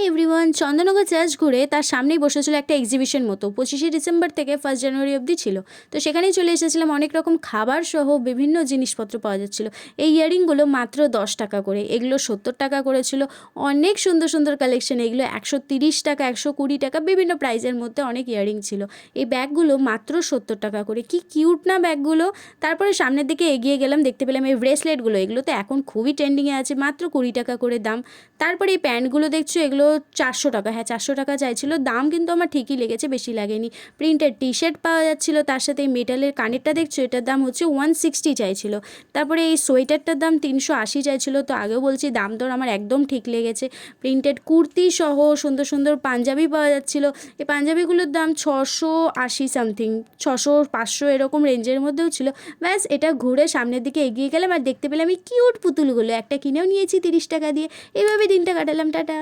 Hi everyone, Chandannagar church ঘুরে তার সামনেই বসেছিল একটা এক্সিবিশন মতো। 25শে ডিসেম্বর থেকে 1 জানুয়ারি অবধি ছিল। তো সেখানেই চলে এসেছিলাম, অনেক রকম খাবার সহ বিভিন্ন জিনিসপত্র পাওয়া যাচ্ছিল। এই ইয়ারিংগুলো মাত্র 10 টাকা করে, এগুলো 70 টাকা করেছিল। অনেক সুন্দর সুন্দর কালেকশন, এগুলো 130 টাকা, 120 টাকা, বিভিন্ন প্রাইজের মধ্যে অনেক ইয়ারিং ছিল। এই ব্যাগগুলো মাত্র 70 টাকা করে, কি কিউট না ব্যাগগুলো। তারপরে সামনের দিকে এগিয়ে গেলাম, দেখতে পেলাম এই ব্রেসলেটগুলো, এগুলো তো এখন খুবই ট্রেন্ডিংয়ে আছে, মাত্র 20 টাকা করে দাম। তারপরে এই প্যান্টগুলো দেখছো, এগুলো 400 টাকা, হ্যাঁ 400 টাকা চাইছিল দাম, কিন্তু আমার ঠিকই লেগেছে, বেশি লাগেনি। প্রিন্টেড টি শার্ট পাওয়া যাচ্ছিল, তার সাথে এই মেটালের কানেরটা দেখছো, এটার দাম হচ্ছে 160 চাইছিল। তারপরে এই সোয়েটারটার দাম 380 চাইছিল। তো আগেও বলছি, দাম দর আমার একদম ঠিক লেগেছে। প্রিন্টেড কুর্তি সহ সুন্দর সুন্দর পাঞ্জাবি পাওয়া যাচ্ছিল। এই পাঞ্জাবিগুলোর দাম 680 সামথিং, 600 500 এরকম রেঞ্জের মধ্যেও ছিল। ব্যাস, এটা ঘুরে সামনের দিকে এগিয়ে গেলাম আর দেখতে পেলাম এই কিউট পুতুলগুলো, একটা কিনেও নিয়েছি 30 টাকা দিয়ে। এইভাবে দিনটা কাটালাম, টাটা।